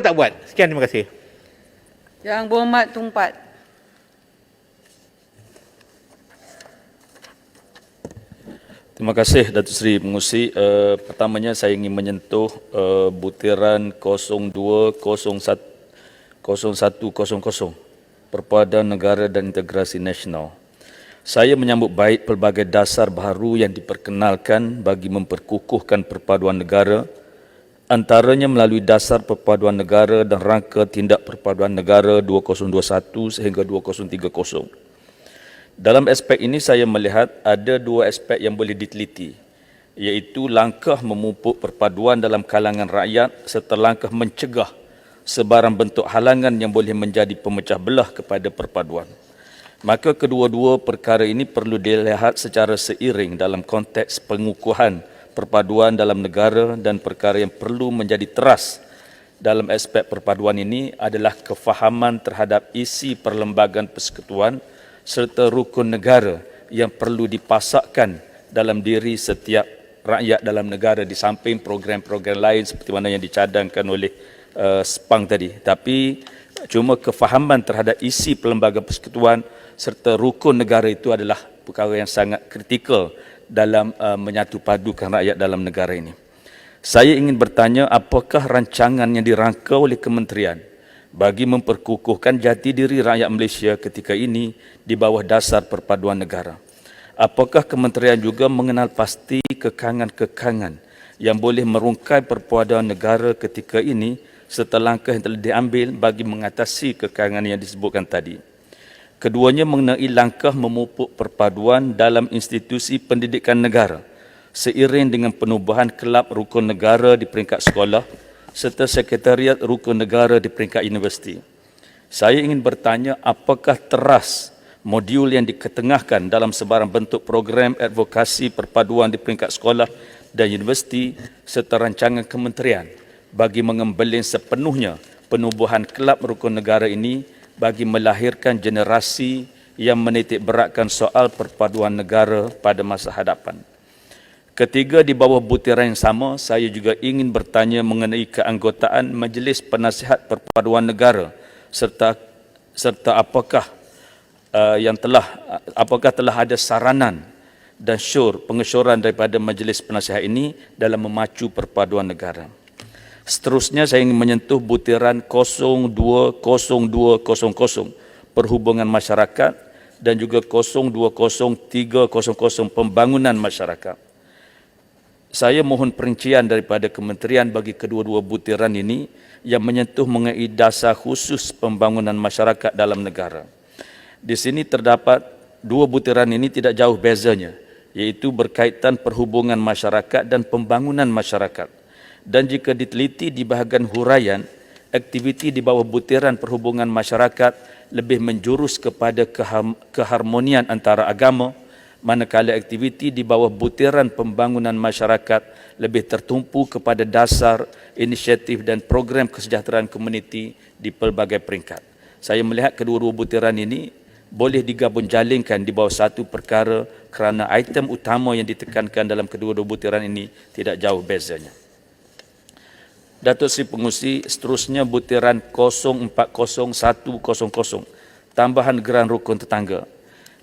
tak buat. Sekian, terima kasih. Yang Berhormat Tumpat. Terima kasih Datuk Seri Pengerusi. Pertamanya saya ingin menyentuh butiran 020100 Perpaduan Negara dan Integrasi Nasional. Saya menyambut baik pelbagai dasar baharu yang diperkenalkan bagi memperkukuhkan perpaduan negara, antaranya melalui dasar perpaduan negara dan rangka tindak perpaduan negara 2021 sehingga 2030. Dalam aspek ini saya melihat ada dua aspek yang boleh diteliti, iaitu langkah memupuk perpaduan dalam kalangan rakyat serta langkah mencegah sebarang bentuk halangan yang boleh menjadi pemecah belah kepada perpaduan. Maka kedua-dua perkara ini perlu dilihat secara seiring dalam konteks pengukuhan perpaduan dalam negara, dan perkara yang perlu menjadi teras dalam aspek perpaduan ini adalah kefahaman terhadap isi perlembagaan persekutuan serta rukun negara yang perlu dipasakkan dalam diri setiap rakyat dalam negara di samping program-program lain seperti mana yang dicadangkan oleh SPANG tadi. Tapi cuma kefahaman terhadap isi perlembagaan persekutuan serta rukun negara itu adalah perkara yang sangat kritikal dalam menyatu padukan rakyat dalam negara ini. Saya ingin bertanya, apakah rancangan yang dirangka oleh kementerian bagi memperkukuhkan jati diri rakyat Malaysia ketika ini di bawah dasar perpaduan negara? Apakah kementerian juga mengenal pasti kekangan-kekangan yang boleh merungkai perpaduan negara ketika ini serta langkah yang telah diambil bagi mengatasi kekangan yang disebutkan tadi? Keduanya mengenai langkah memupuk perpaduan dalam institusi pendidikan negara seiring dengan penubuhan kelab rukun negara di peringkat sekolah serta sekretariat rukun negara di peringkat universiti. Saya ingin bertanya, apakah teras modul yang diketengahkan dalam sebarang bentuk program advokasi perpaduan di peringkat sekolah dan universiti serta rancangan kementerian bagi mengembelin sepenuhnya penubuhan kelab rukun negara ini bagi melahirkan generasi yang menitik beratkan soal perpaduan negara pada masa hadapan. Ketiga, di bawah butiran yang sama, saya juga ingin bertanya mengenai keanggotaan Majlis Penasihat Perpaduan Negara serta apakah telah ada saranan dan pengesyoran daripada Majlis Penasihat ini dalam memacu perpaduan negara. Seterusnya saya ingin menyentuh butiran 020200 Perhubungan Masyarakat dan juga 020300 Pembangunan Masyarakat. Saya mohon perincian daripada kementerian bagi kedua-dua butiran ini yang menyentuh mengenai dasar khusus pembangunan masyarakat dalam negara. Di sini terdapat dua butiran ini tidak jauh bezanya, iaitu berkaitan perhubungan masyarakat dan pembangunan masyarakat. Dan jika diteliti di bahagian huraian, aktiviti di bawah butiran perhubungan masyarakat lebih menjurus kepada keharmonian antara agama, manakala aktiviti di bawah butiran pembangunan masyarakat lebih tertumpu kepada dasar, inisiatif dan program kesejahteraan komuniti di pelbagai peringkat. Saya melihat kedua-dua butiran ini boleh digabung jalingkan di bawah satu perkara kerana item utama yang ditekankan dalam kedua-dua butiran ini tidak jauh bezanya. Datuk Seri Pengerusi, seterusnya butiran 040100 tambahan geran rukun tetangga.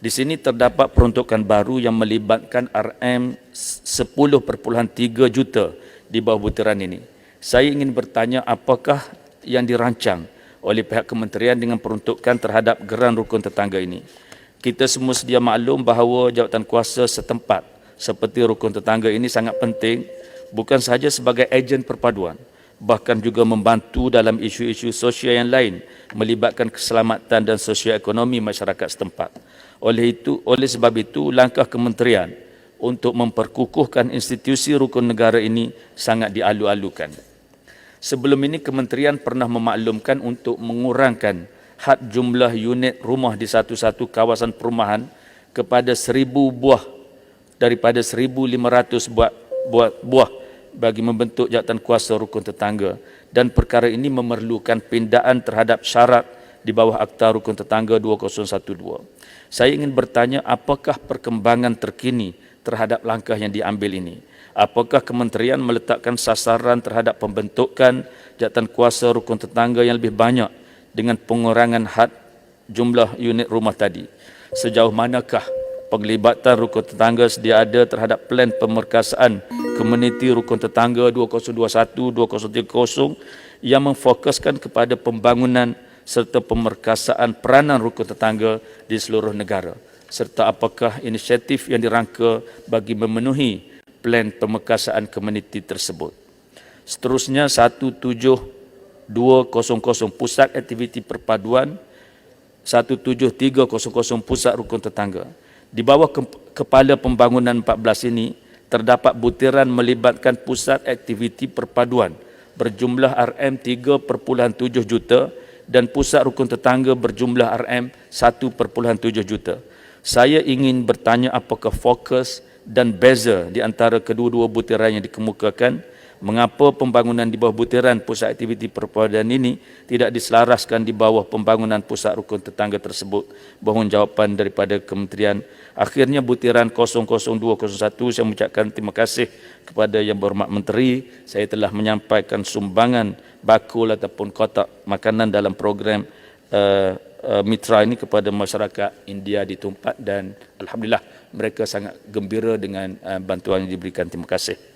Di sini terdapat peruntukan baru yang melibatkan RM10.3 juta di bawah butiran ini. Saya ingin bertanya, apakah yang dirancang oleh pihak kementerian dengan peruntukan terhadap geran rukun tetangga ini? Kita semua sedia maklum bahawa jawatan kuasa setempat seperti rukun tetangga ini sangat penting, bukan sahaja sebagai ejen perpaduan, bahkan juga membantu dalam isu-isu sosial yang lain melibatkan keselamatan dan sosioekonomi masyarakat setempat. Oleh sebab itu, langkah kementerian untuk memperkukuhkan institusi rukun negara ini sangat dialu-alukan. Sebelum ini, kementerian pernah memaklumkan untuk mengurangkan had jumlah unit rumah di satu-satu kawasan perumahan kepada 1,000 buah daripada 1,500 buah bagi membentuk jawatan kuasa rukun tetangga, dan perkara ini memerlukan pindaan terhadap syarat di bawah Akta Rukun Tetangga 2012. Saya ingin bertanya, apakah perkembangan terkini terhadap langkah yang diambil ini? Apakah kementerian meletakkan sasaran terhadap pembentukan jawatankuasa rukun tetangga yang lebih banyak dengan pengurangan had jumlah unit rumah tadi? Sejauh manakah penglibatan rukun tetangga sedia ada terhadap plan pemerkasaan komuniti rukun tetangga 2021-2030 yang memfokuskan kepada pembangunan serta pemerkasaan peranan rukun tetangga di seluruh negara? Serta apakah inisiatif yang dirangka bagi memenuhi plan pemerkasaan komuniti tersebut? Seterusnya 17200 Pusat Aktiviti Perpaduan, 17300 Pusat Rukun Tetangga. Di bawah Kepala Pembangunan 14 ini terdapat butiran melibatkan pusat aktiviti perpaduan berjumlah RM3.7 juta dan pusat rukun tetangga berjumlah RM1.7 juta. Saya ingin bertanya apakah fokus dan beza di antara kedua-dua butiran yang dikemukakan, mengapa pembangunan di bawah butiran pusat aktiviti perpaduan ini tidak diselaraskan di bawah pembangunan pusat rukun tetangga tersebut? Mohon jawapan daripada kementerian. Akhirnya butiran 00201, saya mengucapkan terima kasih kepada Yang Berhormat Menteri. Saya telah menyampaikan sumbangan bakul ataupun kotak makanan dalam program mitra ini kepada masyarakat India di Tumpat, dan alhamdulillah mereka sangat gembira dengan bantuan yang diberikan. Terima kasih.